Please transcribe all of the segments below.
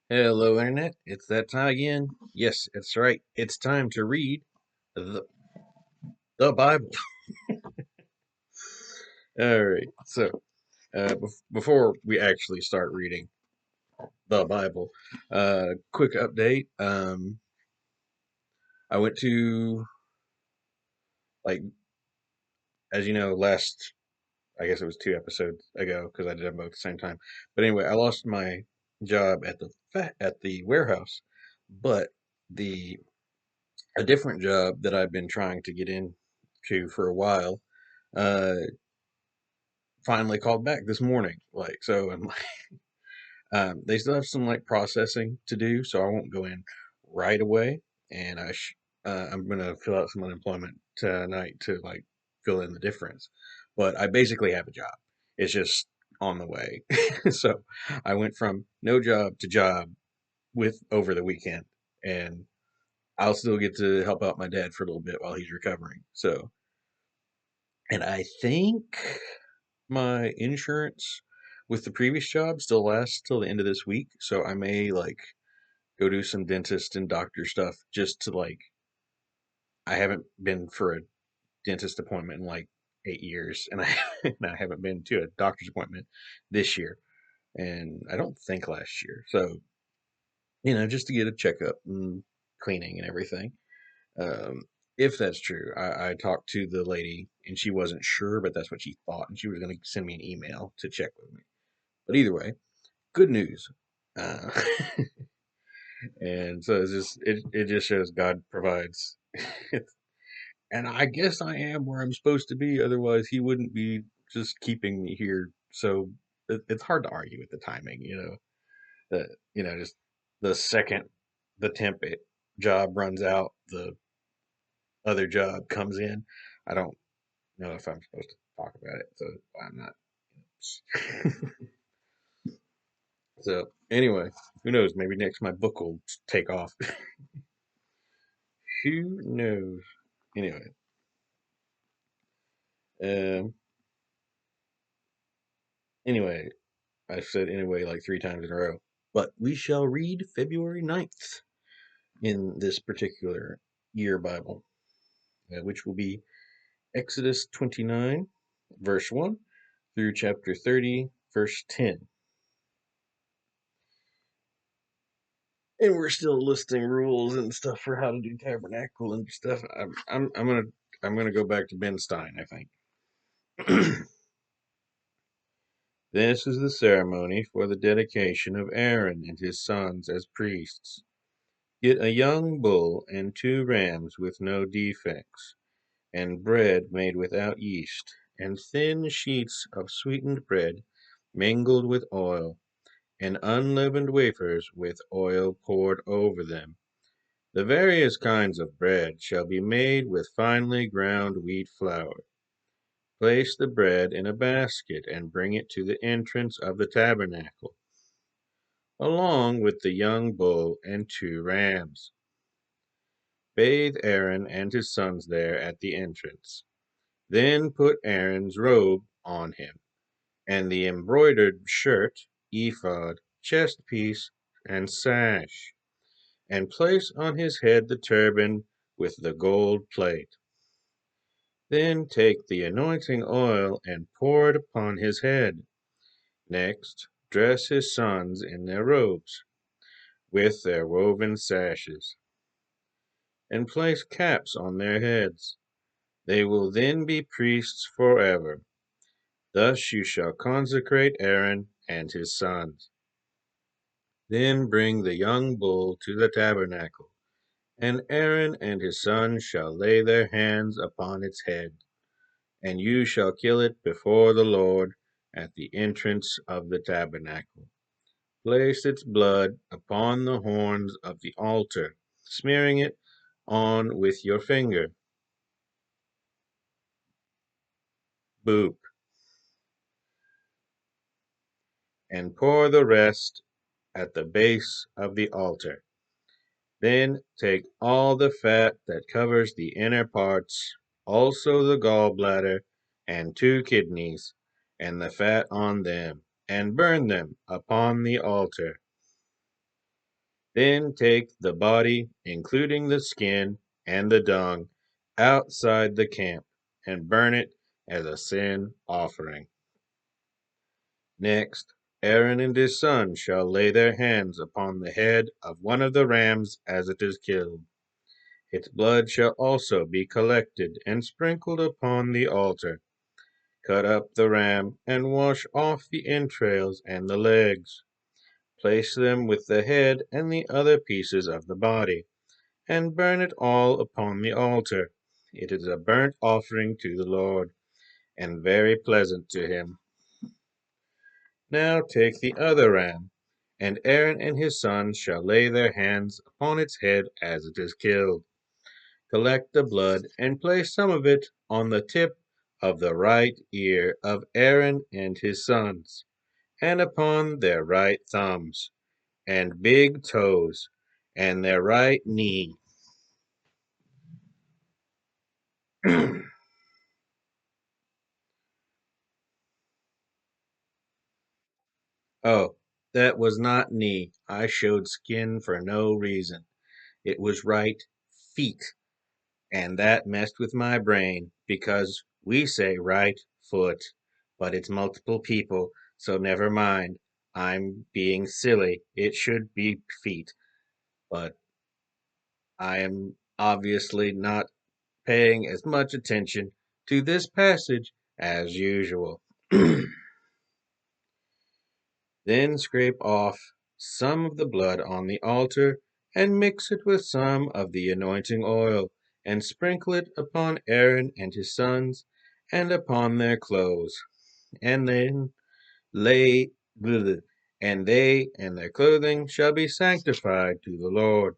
Hello, Internet. It's that time again. Yes, it's right. It's time to read the, the Bible. All right. So, before we actually start reading the Bible, quick update. I went to, like, as you know, I guess it was 2 episodes ago because I did them both at the same time. But anyway, I lost my job at the warehouse, but the a different job that I've been trying to get into for a while uh finally called back this morning. Like, so I'm like, they still have some like processing to do, so I won't go in right away. And I'm gonna fill out some unemployment tonight to like fill in the difference. But I basically have a job. It's just on the way. So I went from no job to job with over the weekend, and I'll still get to help out my dad for a little bit while he's recovering. So, and I think my insurance with the previous job still lasts till the end of this week, so I may like go do some dentist and doctor stuff just to like I haven't been for a dentist appointment in like 8 years, and I and I haven't been to a doctor's appointment this year, and I don't think last year. So just to get a checkup and cleaning and everything. Um, if that's true, I talked to the lady and she wasn't sure, but that's what she thought, and she was going to send me an email to check with me. But either way, good news. Uh, and so it just shows God provides. And I guess I am where I'm supposed to be. Otherwise, He wouldn't be just keeping me here. So it's hard to argue with the timing. Just the second the job runs out, the other job comes in. I don't know if I'm supposed to talk about it, so I'm not. So anyway, who knows? Maybe next my book will take off. Who knows? Anyway, um, anyway, I've said anyway like 3 times in a row. But we shall read February 9th in this particular year Bible, which will be Exodus 29, verse 1 through chapter 30, verse 10. And we're still listing rules and stuff for how to do tabernacle and stuff. I'm gonna go back to Ben Stein, I think. This is the ceremony for the dedication of Aaron and his sons as priests. Get a young bull and 2 rams with no defects, and bread made without yeast, and thin sheets of sweetened bread mingled with oil, and unleavened wafers with oil poured over them. The various kinds of bread shall be made with finely ground wheat flour. Place the bread in a basket and bring it to the entrance of the tabernacle, along with the young bull and 2 rams. Bathe Aaron and his sons there at the entrance. Then put Aaron's robe on him, and the embroidered shirt, ephod, chest piece, and sash, and place on his head the turban with the gold plate. Then take the anointing oil and pour it upon his head. Next, dress his sons in their robes, with their woven sashes, and place caps on their heads. They will then be priests forever. Thus you shall consecrate Aaron and his sons. Then bring the young bull to the tabernacle, and Aaron and his sons shall lay their hands upon its head, and you shall kill it before the Lord at the entrance of the tabernacle. Place its blood upon the horns of the altar, smearing it on with your finger. Boop. And pour the rest at the base of the altar. Then take all the fat that covers the inner parts, also the gallbladder and 2 kidneys, and the fat on them, and burn them upon the altar. Then take the body, including the skin and the dung, outside the camp, and burn it as a sin offering. Next, Aaron and his sons shall lay their hands upon the head of one of the rams as it is killed. Its blood shall also be collected and sprinkled upon the altar. Cut up the ram, and wash off the entrails and the legs. Place them with the head and the other pieces of the body, and burn it all upon the altar. It is a burnt offering to the Lord, and very pleasant to him. Now take the other ram, and Aaron and his sons shall lay their hands upon its head as it is killed. Collect the blood, and place some of it on the tip of the right ear of Aaron and his sons, and upon their right thumbs, and big toes, and their right knee. Oh, that was not knee. I showed skin for no reason. It was right feet, and that messed with my brain because we say right foot, but it's multiple people, so never mind. I'm being silly. It should be feet, but I am obviously not paying as much attention to this passage as usual. Then scrape off some of the blood on the altar, and mix it with some of the anointing oil, and sprinkle it upon Aaron and his sons, and upon their clothes. And then lay, and they and their clothing shall be sanctified to the Lord.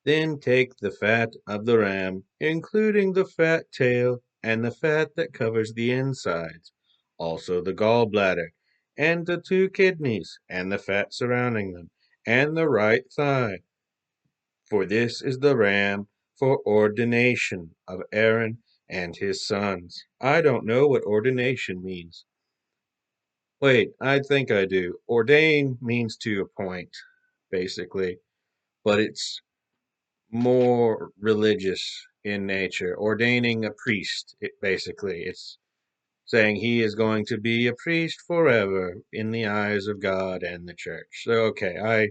Then take the fat of the ram, including the fat tail and the fat that covers the insides, also the gallbladder, and the two kidneys, and the fat surrounding them, and the right thigh. For this is the ram for ordination of Aaron and his sons. I don't know what ordination means. Wait, I think I do. Ordain means to appoint, basically, but it's more religious in nature, ordaining a priest, basically. It's saying he is going to be a priest forever in the eyes of God and the church. So, okay, I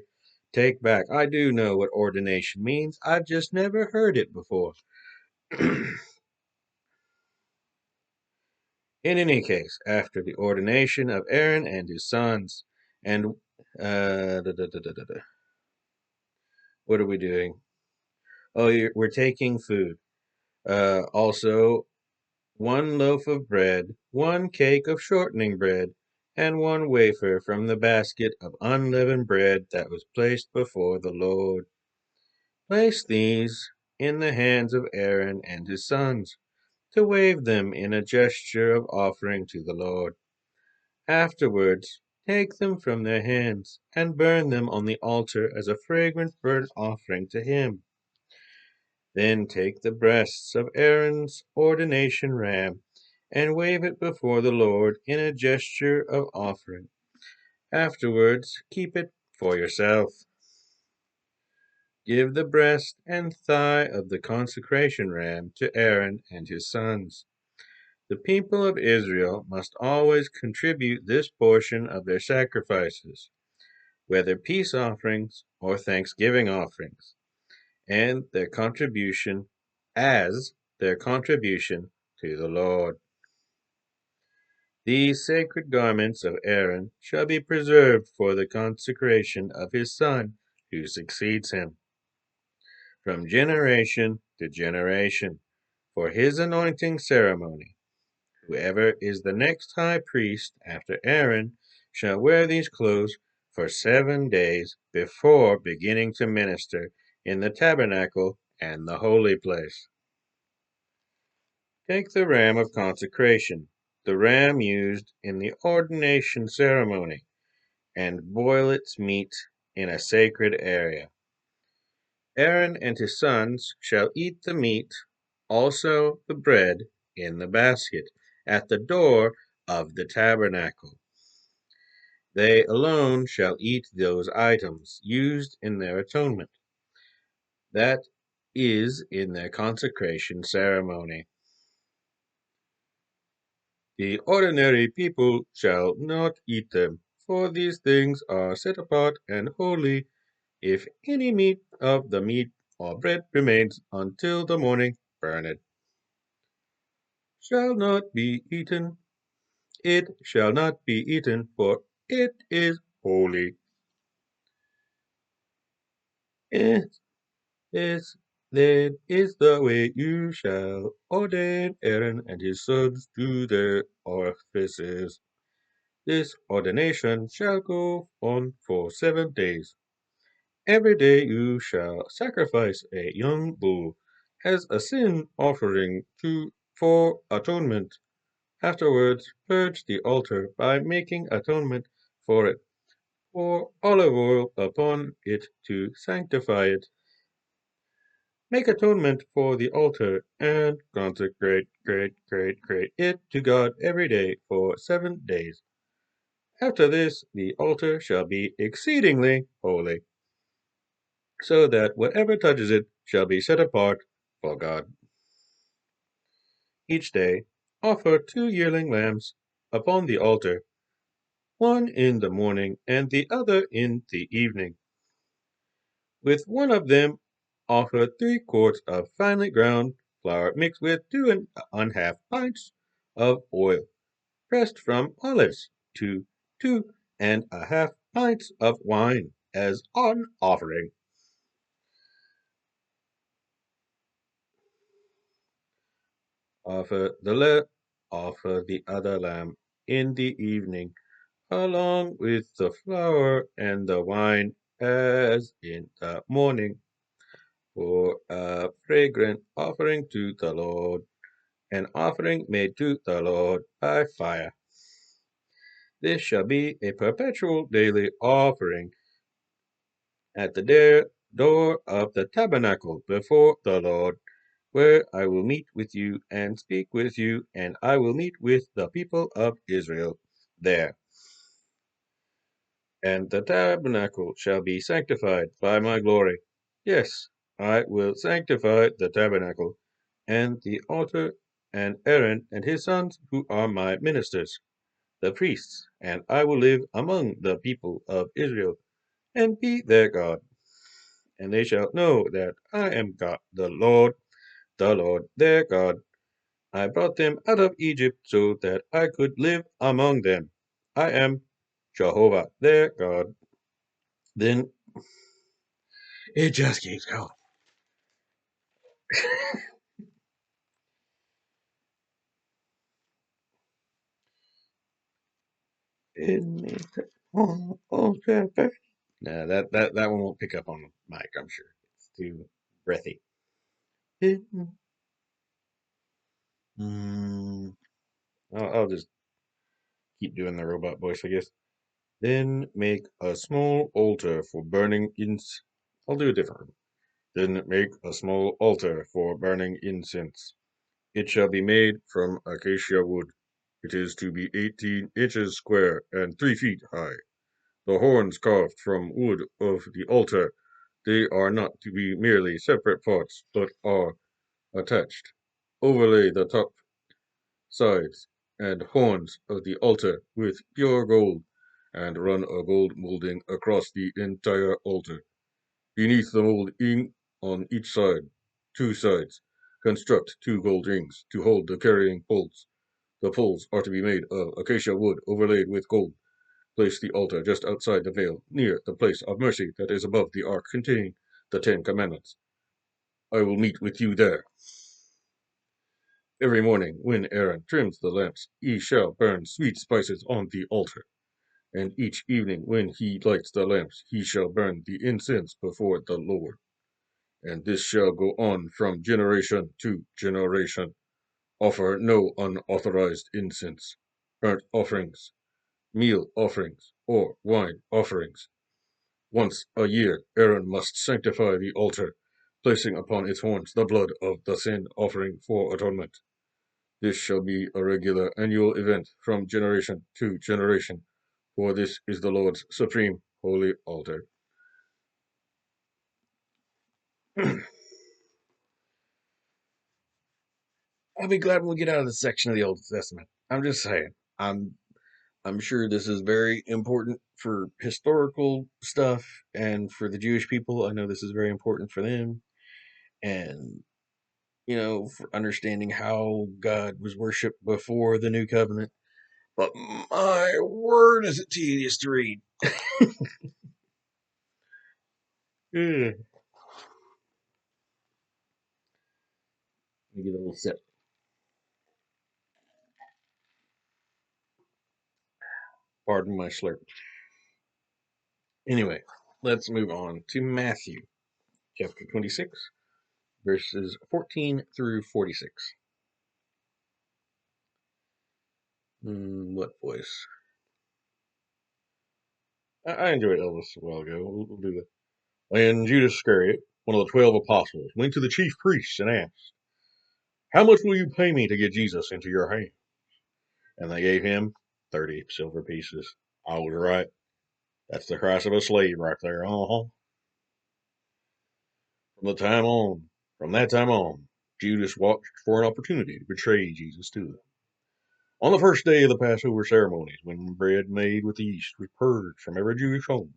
take back. I do know what ordination means. I've just never heard it before. In any case, after the ordination of Aaron and his sons, and what are we doing? Oh, we're taking food. Also, one loaf of bread, one cake of shortening bread, and one wafer from the basket of unleavened bread that was placed before the Lord. Place these in the hands of Aaron and his sons, to wave them in a gesture of offering to the Lord. Afterwards, take them from their hands, and burn them on the altar as a fragrant burnt offering to him. Then take the breasts of Aaron's ordination ram, and wave it before the Lord in a gesture of offering. Afterwards, keep it for yourself. Give the breast and thigh of the consecration ram to Aaron and his sons. The people of Israel must always contribute this portion of their sacrifices, whether peace offerings or thanksgiving offerings, and their contribution to the Lord. These sacred garments of Aaron shall be preserved for the consecration of his son who succeeds him, from generation to generation, for his anointing ceremony. Whoever is the next high priest after Aaron shall wear these clothes for 7 days before beginning to minister in the tabernacle and the holy place. Take the ram of consecration, the ram used in the ordination ceremony, and boil its meat in a sacred area. Aaron and his sons shall eat the meat, also the bread, in the basket at the door of the tabernacle. They alone shall eat those items used in their atonement, that is, in their consecration ceremony. The ordinary people shall not eat them, for these things are set apart and holy. If any meat of the meat or bread remains until the morning, burn it. Shall not be eaten. It shall not be eaten, for it is holy. It is, that is the way you shall ordain Aaron and his sons to their offices. This ordination shall go on for 7 days. Every day you shall sacrifice a young bull as a sin offering for atonement. Afterwards, purge the altar by making atonement for it. Pour olive oil upon it to sanctify it. Make atonement for the altar and consecrate it to God every day for 7 days. After this, the altar shall be exceedingly holy, so that whatever touches it shall be set apart for God. Each day, offer 2 yearling lambs upon the altar, one in the morning and the other in the evening. With one of them, offer 3 quarts of finely ground flour mixed with 2½ pints of oil, pressed from olives, to 2½ pints of wine as an offering. Offer the other lamb in the evening, along with the flour and the wine as in the morning, for a fragrant offering to the Lord, an offering made to the Lord by fire. This shall be a perpetual daily offering at the door of the tabernacle before the Lord, where I will meet with you and speak with you, and I will meet with the people of Israel there. And the tabernacle shall be sanctified by my glory. Yes, I will sanctify the tabernacle, and the altar, and Aaron and his sons, who are my ministers, the priests, and I will live among the people of Israel, and be their God. And they shall know that I am God, the Lord their God. I brought them out of Egypt so that I could live among them. I am Jehovah their God. Then it just keeps going. No, that one won't pick up on the mic, I'm sure. It's too breathy. Mm, I'll just keep doing the robot voice, I guess. Then make a small altar for burning incense. I'll do a different one. Then make a small altar for burning incense. It shall be made from acacia wood. It is to be 18 inches square and 3 feet high. The horns carved from wood of the altar, they are not to be merely separate parts, but are attached. Overlay the top, sides, and horns of the altar with pure gold, and run a gold molding across the entire altar. Beneath the molding on each side, 2 sides, construct 2 gold rings to hold the carrying poles. The poles are to be made of acacia wood overlaid with gold. Place the altar just outside the veil, near the place of mercy that is above the ark containing the 10 Commandments. I will meet with you there. Every morning, when Aaron trims the lamps, he shall burn sweet spices on the altar. And each evening, when he lights the lamps, he shall burn the incense before the Lord. And this shall go on from generation to generation. Offer no unauthorized incense, burnt offerings, meal offerings, or wine offerings. Once a year, Aaron must sanctify the altar, placing upon its horns the blood of the sin offering for atonement. This shall be a regular annual event from generation to generation, for this is the Lord's supreme holy altar. I'll be glad when we get out of this section of the Old Testament. I'm just saying. I'm sure this is very important for historical stuff and for the Jewish people. I know this is very important for them. And for understanding how God was worshipped before the new covenant. But my word, is it tedious to read. Yeah. Let me get a little sip. Pardon my slurp. Anyway, let's move on to Matthew chapter 26, verses 14 through 46. What voice? I enjoyed Elvis a while ago. We'll do that. And Judas Iscariot, one of the 12 apostles, went to the chief priests and asked, "How much will you pay me to get Jesus into your hand?" And they gave him 30 silver pieces. I was right. That's the price of a slave right there. From the time on, from that time on, Judas watched for an opportunity to betray Jesus to them. On the first day of the Passover ceremonies, when bread made with yeast was purged from every Jewish home,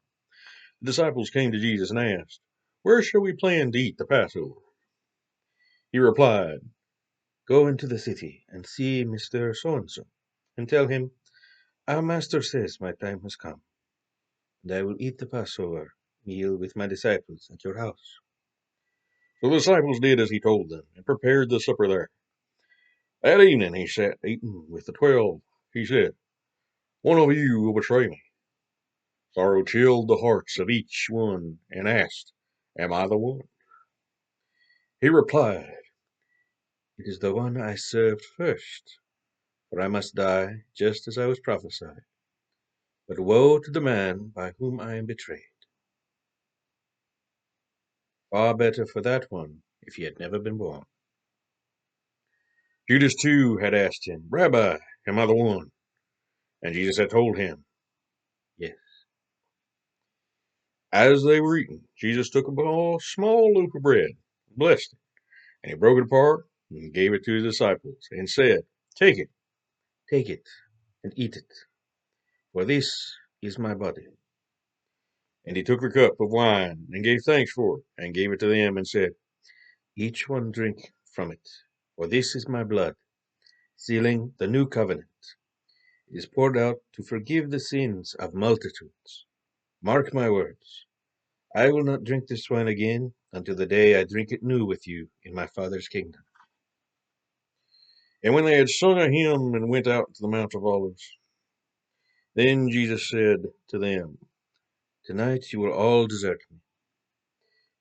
the disciples came to Jesus and asked, "Where shall we plan to eat the Passover?" He replied, "Go into the city and see Mr. So-and-so, and tell him, 'Our master says my time has come, and I will eat the Passover meal with my disciples at your house.'" So the disciples did as he told them, and prepared the supper there. That evening he sat eating with the 12. He said, "One of you will betray me." Sorrow chilled the hearts of each one, and asked, "Am I the one?" He replied, "It is the one I served first, for I must die just as I was prophesied. But woe to the man by whom I am betrayed. Far better for that one if he had never been born." Judas too had asked him, "Rabbi, am I the one?" And Jesus had told him, "Yes." As they were eating, Jesus took a small loaf of bread, blessed it, and he broke it apart and gave it to his disciples, and said, take it, and eat it, for this is my body." And he took the cup of wine, and gave thanks for it, and gave it to them, and said, "Each one drink from it, for this is my blood, sealing the new covenant. It is poured out to forgive the sins of multitudes. Mark my words. I will not drink this wine again until the day I drink it new with you in my Father's kingdom." And when they had sung a hymn and went out to the Mount of Olives, then Jesus said to them, "Tonight you will all desert me.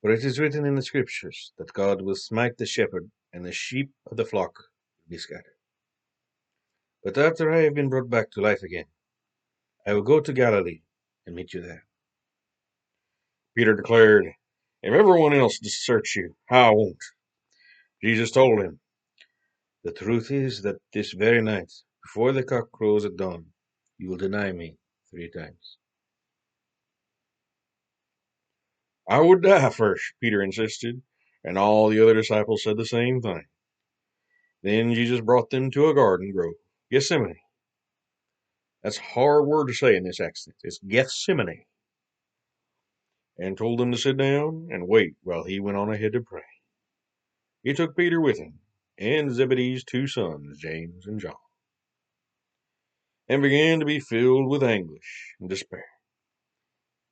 For it is written in the Scriptures that God will smite the shepherd, and the sheep of the flock will be scattered. But after I have been brought back to life again, I will go to Galilee and meet you there." Peter declared, "If everyone else deserts you, I won't." Jesus told him, "The truth is that this very night, before the cock crows at dawn, you will deny me 3 times." "I would die first," Peter insisted, and all the other disciples said the same thing. Then Jesus brought them to a garden grove, Gethsemane. That's a hard word to say in this accent. It's Gethsemane. And told them to sit down and wait while he went on ahead to pray. He took Peter with him, and Zebedee's 2 sons, James and John, and began to be filled with anguish and despair.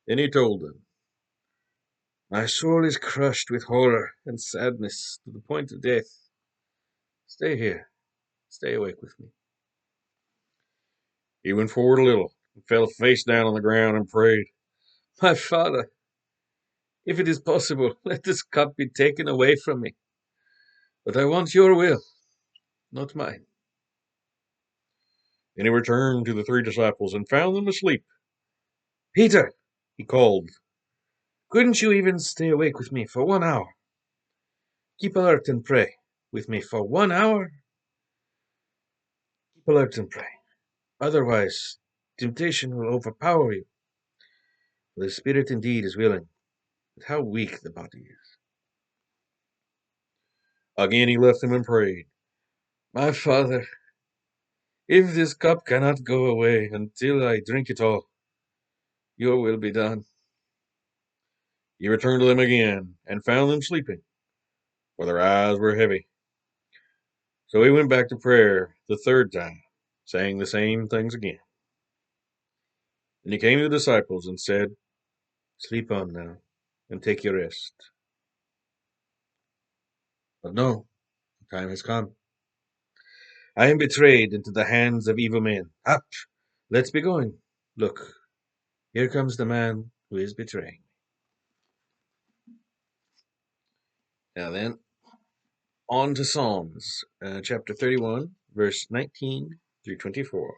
Then he told them, "My soul is crushed with horror and sadness to the point of death. Stay here, stay awake with me." He went forward a little, and fell face down on the ground and prayed, "My Father, if it is possible, let this cup be taken away from me. But I want your will, not mine." Then he returned to the 3 disciples and found them asleep. "Peter," he called, "couldn't you even stay awake with me for 1 hour? Keep alert and pray with me for 1 hour. Keep alert and pray. Otherwise, temptation will overpower you. For the spirit indeed is willing, but how weak the body is. Again he left them and prayed, My Father, if this cup cannot go away until I drink it all, your will be done. He returned to them again, and found them sleeping, for their eyes were heavy. So he went back to prayer the third time, saying the same things again. Then he came to the disciples and said, Sleep on now, and take your rest. But no, the time has come. I am betrayed into the hands of evil men. Up, let's be going. Look, here comes the man who is betraying. Now then, on to Psalms, chapter 31, verse 19 through 24.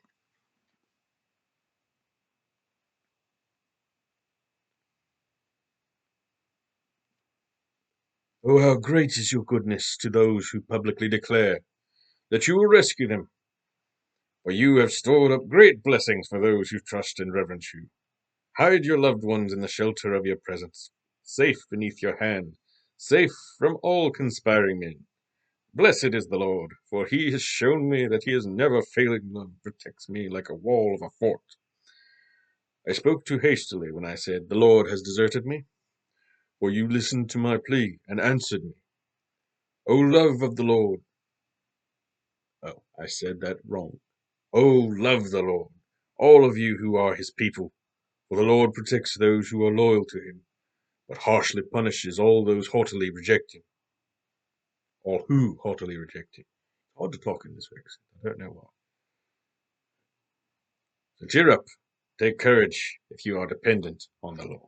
Oh, how great is your goodness to those who publicly declare that you will rescue them. For you have stored up great blessings for those who trust and reverence you. Hide your loved ones in the shelter of your presence, safe beneath your hand, safe from all conspiring men. Blessed is the Lord, for he has shown me that he is never failing love protects me like a wall of a fort. I spoke too hastily when I said, The Lord has deserted me, for you listened to my plea and answered me. O love of the Lord. Oh, I said that wrong. Oh, love the Lord, all of you who are his people, for the Lord protects those who are loyal to him, but harshly punishes all those haughtily reject him. All who haughtily reject him. It's hard to talk in this accent. I don't know why. So cheer up, take courage if you are dependent on the Lord.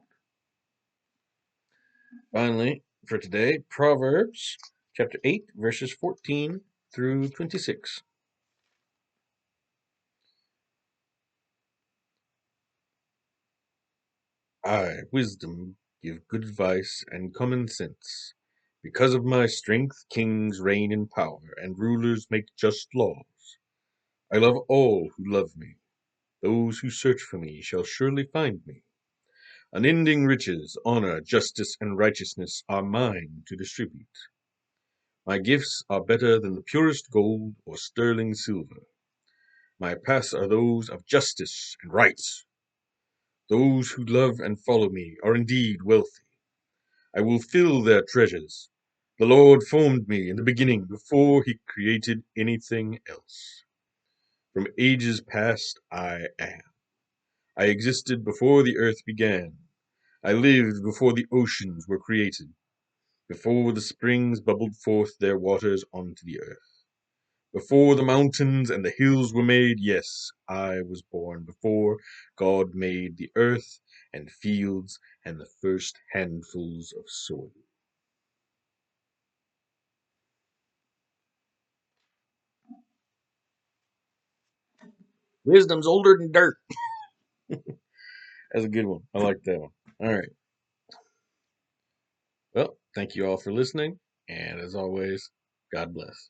Finally, for today, Proverbs chapter 8, verses 14 through 26. I, wisdom, give good advice and common sense. Because of my strength, kings reign in power, and rulers make just laws. I love all who love me. Those who search for me shall surely find me. Unending riches, honor, justice, and righteousness are mine to distribute. My gifts are better than the purest gold or sterling silver. My paths are those of justice and right. Those who love and follow me are indeed wealthy. I will fill their treasures. The Lord formed me in the beginning before he created anything else. From ages past I am. I existed before the earth began. I lived before the oceans were created, before the springs bubbled forth their waters onto the earth. Before the mountains and the hills were made, yes, I was born before God made the earth and fields and the first handfuls of soil. Wisdom's older than dirt. That's a good one. I like that one. All right. Well, thank you all for listening. And as always, God bless.